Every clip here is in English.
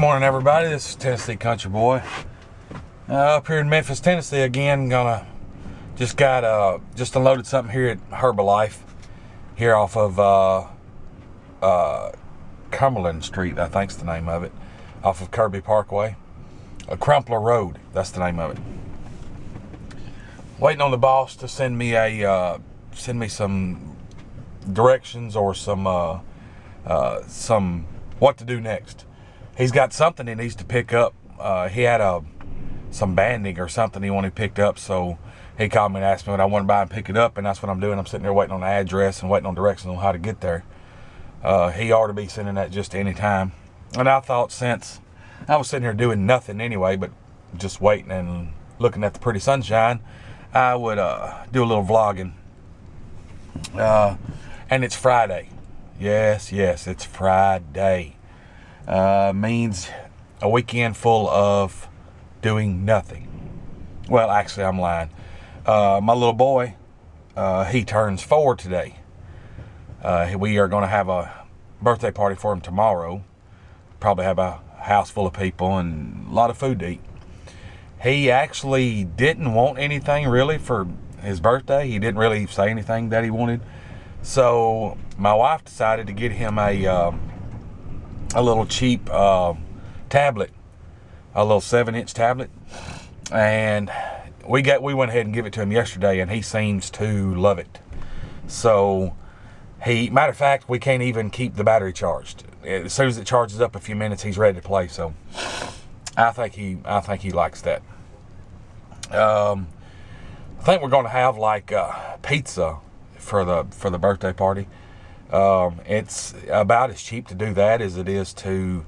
morning, everybody. This is Tennessee Country Boy. Up here in Memphis, Tennessee again. Just unloaded something here at Herbalife, here off of Cumberland Street, I think's the name of it, off of Kirby Parkway, Crumpler Road. That's the name of it. Waiting on the boss to send me some directions or some what to do next. He's got something he needs to pick up. He had some banding or something he wanted picked up, so he called me and asked me what I wanted to buy and pick it up, and that's what I'm doing. I'm sitting there waiting on the address and waiting on directions on how to get there. He ought to be sending that just any time. And I thought, since I was sitting here doing nothing anyway, but just waiting and looking at the pretty sunshine, I would do a little vlogging. And it's Friday. Yes, it's Friday. Means a weekend full of doing nothing. Well, actually, I'm lying. My little boy, he turns 4 today. We are going to have a birthday party for him tomorrow. Probably have a house full of people and a lot of food to eat. He actually didn't want anything really for his birthday. He didn't really say anything that he wanted. So my wife decided to get him a little cheap tablet, a little 7-inch tablet, and we went ahead and gave it to him yesterday, and he seems to love it. So matter of fact, we can't even keep the battery charged. As soon as it charges up a few minutes, he's ready to play. So I think he likes that. I think we're going to have like pizza for the birthday party. It's about as cheap to do that as it is to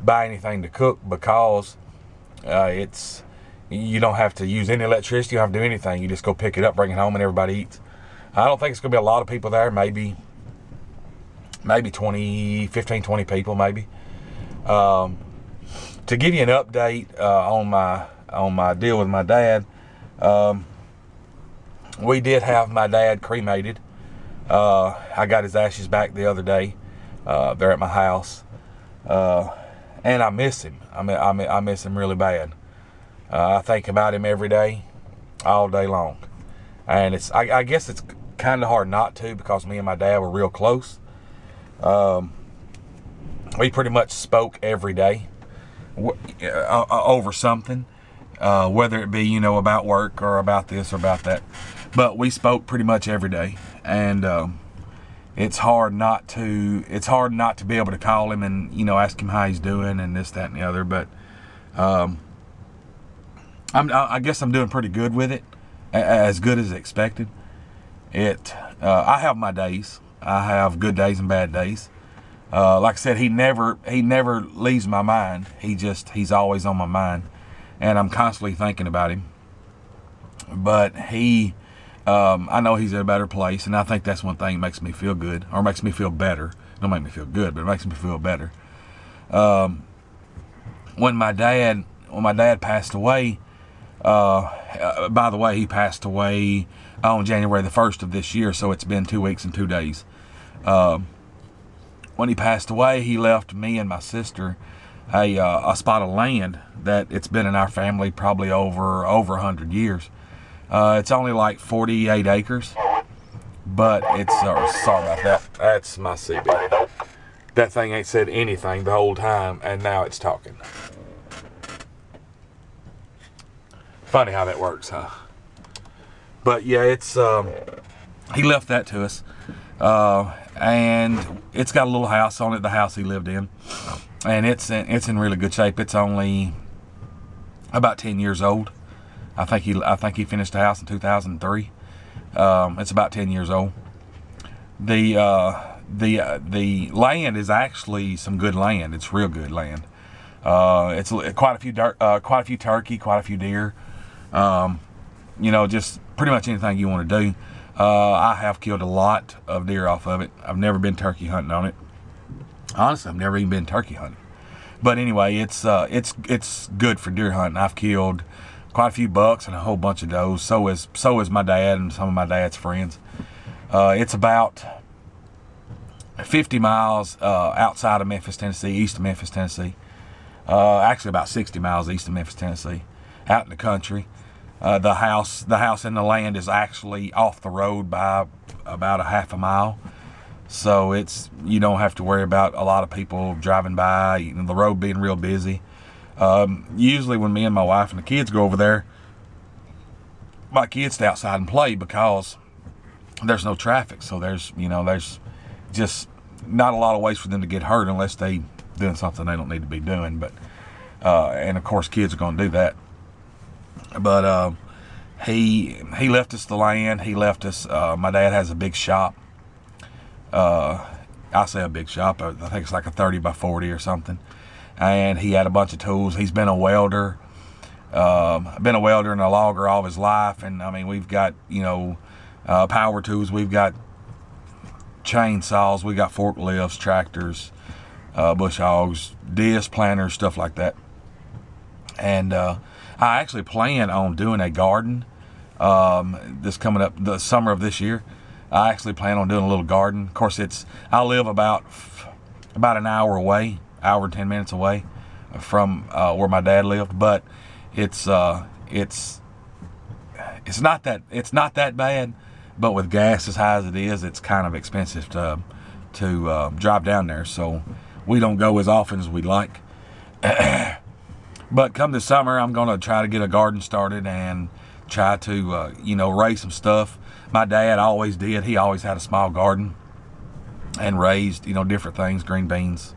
buy anything to cook, because you don't have to use any electricity. You don't have to do anything. You just go pick it up, bring it home, and everybody eats. I don't think it's going to be a lot of people there. Maybe 15, 20 people, maybe. To give you an update on my deal with my dad, we did have my dad cremated. I got his ashes back the other day. They're at my house, and I miss him. I miss him really bad. I think about him every day, all day long, and I guess it's kind of hard not to, because me and my dad were real close. We pretty much spoke every day over something, whether it be about work or about this or about that. But we spoke pretty much every day, and it's hard not to be able to call him and ask him how he's doing and this, that, and the other. But I guess I'm doing pretty good with it, as good as expected. I have my days. I have good days and bad days. Like I said, he never leaves my mind. He's always on my mind, and I'm constantly thinking about him. But I know he's in a better place, and I think that's one thing that makes me feel good, or makes me feel better. Don't make me feel good, but it makes me feel better. When my dad passed away, by the way, he passed away on January the 1st of this year, so it's been 2 weeks and 2 days. When he passed away, he left me and my sister a spot of land that it's been in our family probably over 100 years. It's only like 48 acres, but it's, sorry about that. That's my CB. That thing ain't said anything the whole time, and now it's talking. Funny how that works, huh? But yeah, it's, he left that to us. And it's got a little house on it, the house he lived in, and it's in really good shape. It's only about 10 years old. I think he finished the house in 2003. It's about 10 years old. The land is actually some good land. It's real good land. It's quite a few turkey, quite a few deer. Just pretty much anything you want to do. I have killed a lot of deer off of it. I've never been turkey hunting on it. Honestly, I've never even been turkey hunting. But anyway, it's good for deer hunting. I've killed quite a few bucks and a whole bunch of does. So is my dad and some of my dad's friends. 50 miles outside of Memphis, Tennessee, east of Memphis, Tennessee. Actually about 60 miles east of Memphis, Tennessee, out in the country. The house and the land is actually off the road by about a half a mile. So you don't have to worry about a lot of people driving by, the road being real busy. Usually when me and my wife and the kids go over there, my kids stay outside and play because there's no traffic. So there's just not a lot of ways for them to get hurt unless they doing something they don't need to be doing. But and of course kids are going to do that. But he left us the land. He left us. My dad has a big shop. I say a big shop. I think it's like a 30 by 40 or something. And he had a bunch of tools. He's been a welder. Been a welder and a logger all his life. And I mean, we've got power tools. We've got chainsaws. We got forklifts, tractors, bush hogs, disc planters, stuff like that. And I actually plan on doing a garden this coming up, the summer of this year. I actually plan on doing a little garden. Of course, I live about an hour away, hour and 10 minutes away from where my dad lived, but it's not that bad. But with gas as high as it is, it's kind of expensive to drive down there. So we don't go as often as we'd like. But come this summer, I'm going to try to get a garden started and try to raise some stuff. My dad always did. He always had a small garden and raised different things, green beans,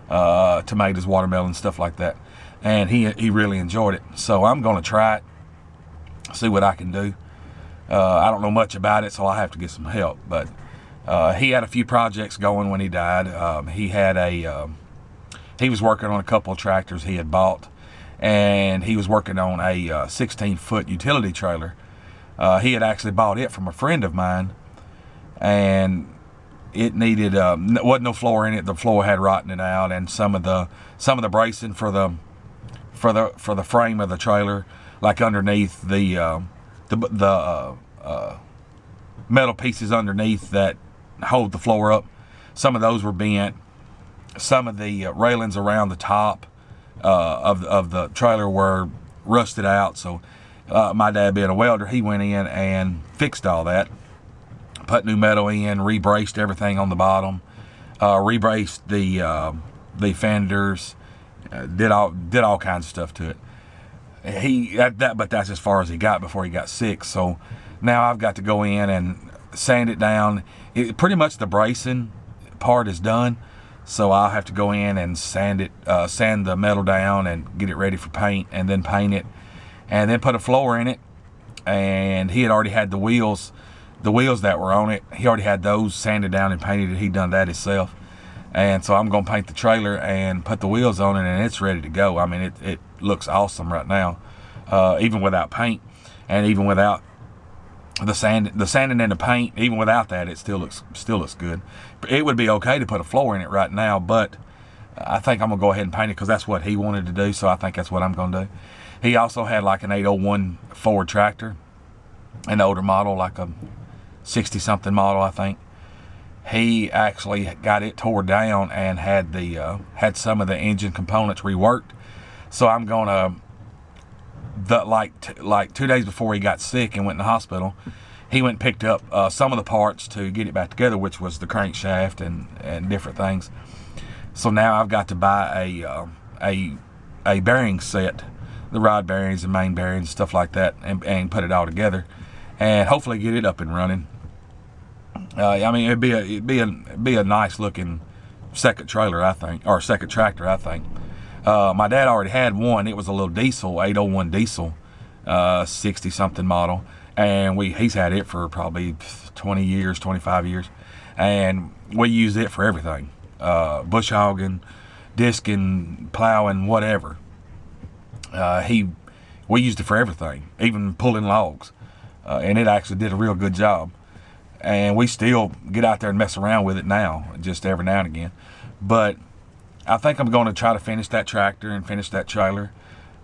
tomatoes, watermelon, stuff like that. And he really enjoyed it. So I'm going to try it, see what I can do. I don't know much about it, so I have to get some help. But he had a few projects going when he died. He was working on a couple of tractors he had bought, and he was working on a 16-foot utility trailer. He had actually bought it from a friend of mine, and it needed wasn't no floor in it. The floor had rotten it out, and some of the bracing for the frame of the trailer, like underneath the metal pieces underneath that hold the floor up, some of those were bent. Some of the railings around the top of the trailer were rusted out. So my dad, being a welder, he went in and fixed all that, put new metal in, rebraced everything on the bottom, rebraced the fenders, did all kinds of stuff to it. But that's as far as he got before he got sick. So now I've got to go in and sand it down. Pretty much the bracing part is done. So I'll have to go in and sand the metal down and get it ready for paint, and then paint it, and then put a floor in it. And he had already had the wheels that were on it. He already had those sanded down and painted. He'd done that himself. And so I'm going to paint the trailer and put the wheels on it, and it's ready to go. I mean, it looks awesome right now, even without paint, and even without the sanding and the paint. Even without that, it still looks good. It would be okay to put a floor in it right now, but I think I'm gonna go ahead and paint it because that's what he wanted to do. So I think that's what I'm gonna do. He also had like an 801 Ford tractor, an older model, like a 60-something model, I think. He actually got it tore down and had some of the engine components reworked. So I'm gonna, like 2 days before he got sick and went in the hospital, he went and picked up some of the parts to get it back together, which was the crankshaft and different things. So now I've got to buy a bearing set, the rod bearings and main bearings, stuff like that, and put it all together, and hopefully get it up and running. I mean, it'd be a nice looking second trailer, I think, or second tractor, I think. My dad already had one. It was a little diesel, 801 diesel, 60-something model, and he's had it for probably 20 years, 25 years, and we use it for everything, bush hogging, disking, plowing, whatever. We used it for everything, even pulling logs, and it actually did a real good job. And we still get out there and mess around with it now, just every now and again. But I think I'm going to try to finish that tractor and finish that trailer.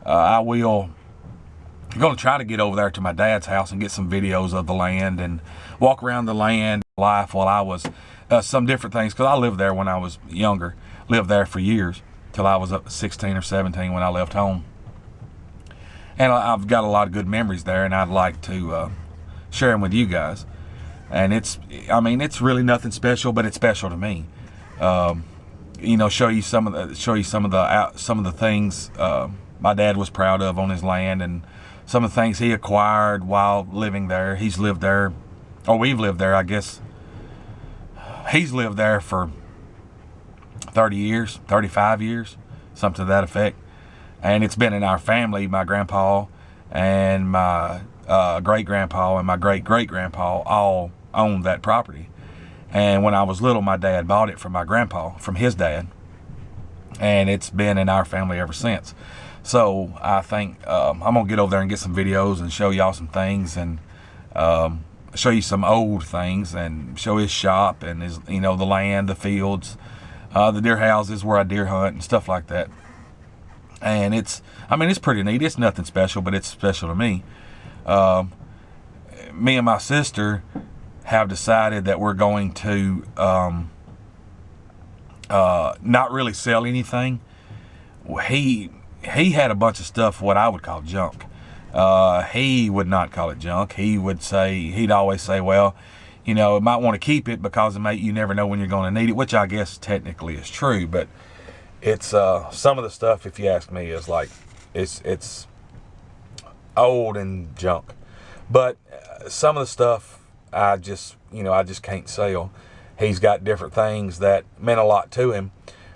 I'm going to try to get over there to my dad's house and get some videos of the land and walk around the land life while I was some different things, because I lived there when I was younger. Lived there for years till I was up to 16 or 17 when I left home. And I've got a lot of good memories there, and I'd like to share them with you guys. And it's really nothing special, but it's special to me. Show you some of the things my dad was proud of on his land, and some of the things he acquired while living there. He's lived there, or we've lived there, I guess. He's lived there for 30 years, 35 years, something to that effect. And it's been in our family. My grandpa and my great-grandpa and my great-great-grandpa all owned that property. And when I was little, my dad bought it from my grandpa, from his dad. And it's been in our family ever since. So I think I'm going to get over there and get some videos and show y'all some things, and show you some old things, and show his shop and his, the land, the fields, the deer houses where I deer hunt and stuff like that. And it's pretty neat. It's nothing special, but it's special to me. Me and my sister have decided that we're going to not really sell anything. He had a bunch of stuff, what I would call junk. He would not call it junk. He'd always say, well, you might want to keep it because you never know when you're going to need it, which I guess technically is true. But it's some of the stuff, if you ask me, is like it's old and junk. But some of the stuff I just can't sell. He's got different things that meant a lot to him.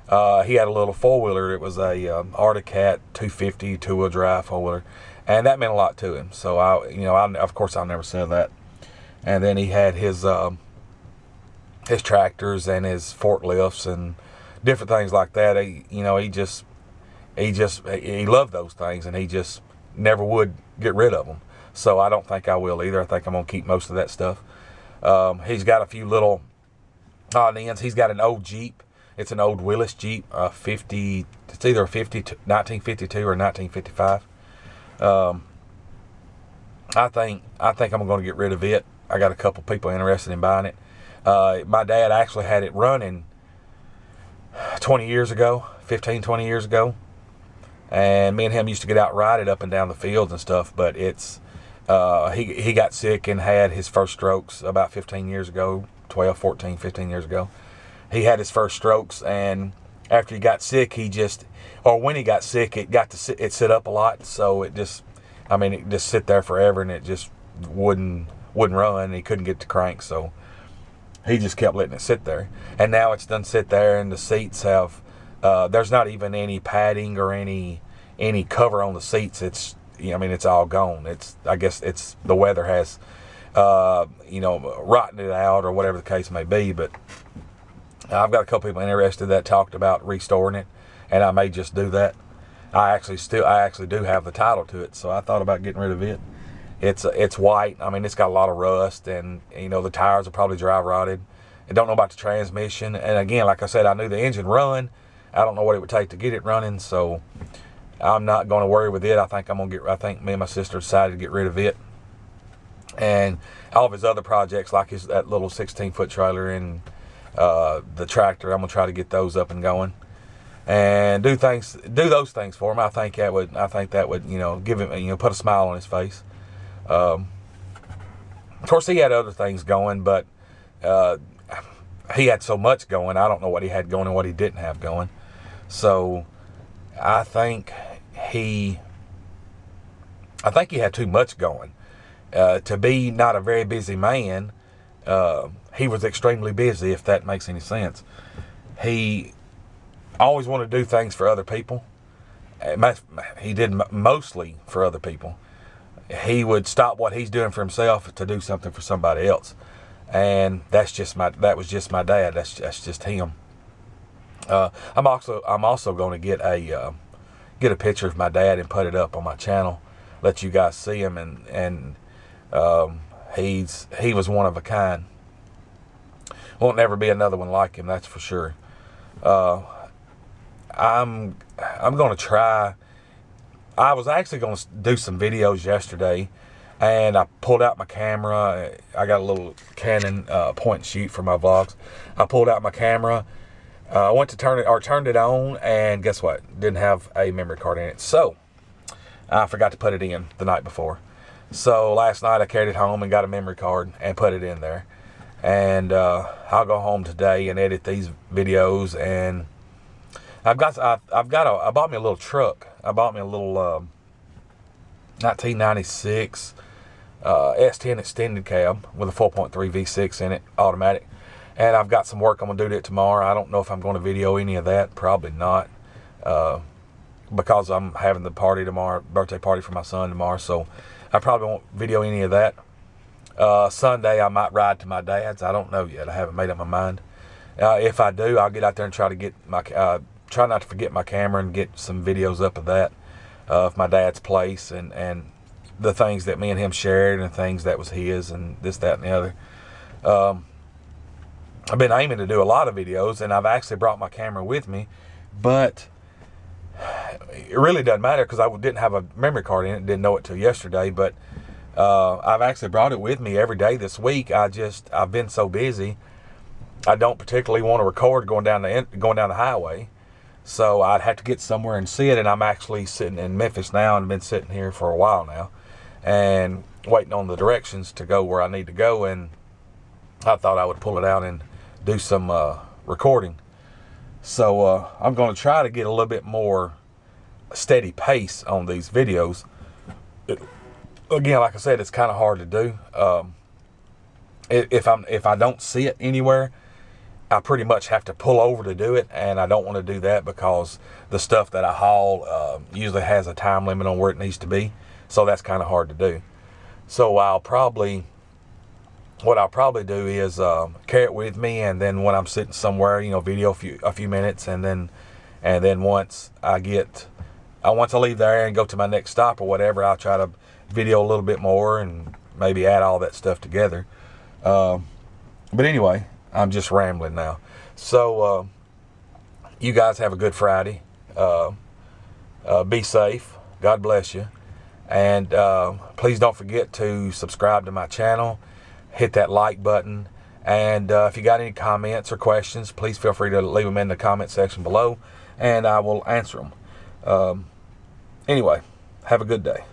He had a little four-wheeler. It was a Articat 250 two-wheel drive four-wheeler, and that meant a lot to him. So of course I'll never sell that. And then he had his tractors and his forklifts and different things like that. He loved those things, and he just never would get rid of them. So I don't think I will either. I think I'm gonna keep most of that stuff. He's got a few little odd ends. He's got an old Jeep. It's an old Willis Jeep, it's either a 1952 or 1955. I think I'm going to get rid of it. I got a couple people interested in buying it. My dad actually had it running 20 years ago, 15, 20 years ago. And me and him used to get out and ride it up and down the fields and stuff, but he got sick and had his first strokes about 15 years ago, 12, 14, 15 years ago. He had his first strokes, and after he got sick, when he got sick, it sit up a lot, so it just sit there forever, and it just wouldn't run, and he couldn't get the crank, so he just kept letting it sit there. And now it's done sit there, and the seats have, there's not even any padding or any cover on the seats. It's all gone. I guess the weather has, rotted it out or whatever the case may be, but I've got a couple people interested that talked about restoring it, and I may just do that. I actually do have the title to it, so I thought about getting rid of it. It's white. It's got a lot of rust, and the tires are probably dry rotted. I don't know about the transmission, and again, like I said, I knew the engine run. I don't know what it would take to get it running, so I'm not going to worry with it. I think me and my sister decided to get rid of it, and all of his other projects, like that little 16-foot trailer and the tractor, I'm gonna try to get those up and going, and do those things for him. I think that would give him, put a smile on his face. Of course, he had other things going, but he had so much going. I don't know what he had going and what he didn't have going. So I think he had too much going to be not a very busy man. He was extremely busy, if that makes any sense. He always wanted to do things for other people. He did mostly for other people. He would stop what he's doing for himself to do something for somebody else, and that was just my dad. That's just him. I'm also going to get a picture of my dad and put it up on my channel, let you guys see him, and he was one of a kind. Won't never be another one like him, that's for sure. I'm going to try. I was actually going to do some videos yesterday and I pulled out my camera. I got a little Canon point and shoot for my vlogs. I pulled out my camera. I went to turned it on, and guess what? Didn't have a memory card in it. So I forgot to put it in the night before. So last night I carried it home and got a memory card and put it in there. And I'll go home today and edit these videos. And I bought me a little truck. I bought me a little 1996 S10 extended cab with a 4.3 V6 in it, automatic. And I've got some work I'm going to do to it tomorrow. I don't know if I'm going to video any of that. Probably not. Because I'm having the party tomorrow, birthday party for my son tomorrow. So I probably won't video any of that. Sunday I might ride to my dad's. I don't know yet. I haven't made up my mind. If I do, I'll get out there and try to get my, try not to forget my camera and get some videos up of that. Of my dad's place and the things that me and him shared and things that was his and this, that, and the other. I've been aiming to do a lot of videos, and I've actually brought my camera with me, but it really doesn't matter because I didn't have a memory card in it, didn't know it till yesterday, but I've actually brought it with me every day this week. I've been so busy. I don't particularly want to record going down the highway, so I'd have to get somewhere and sit, and I'm actually sitting in Memphis now and been sitting here for a while now and waiting on the directions to go where I need to go, and I thought I would pull it out and do some recording. So I'm going to try to get a little bit more steady pace on these videos. Again, like I said, it's kind of hard to do. If I don't see it anywhere, I pretty much have to pull over to do it, and I don't want to do that because the stuff that I haul usually has a time limit on where it needs to be. So that's kind of hard to do. So what I'll probably do is carry it with me, and then when I'm sitting somewhere, video a few minutes, and then once I leave there and go to my next stop or whatever, I'll try to video a little bit more and maybe add all that stuff together. But anyway, I'm just rambling now. So you guys have a good Friday. Be safe. God bless you. And please don't forget to subscribe to my channel. Hit that like button. And if you got any comments or questions, please feel free to leave them in the comment section below, and I will answer them. Anyway, have a good day.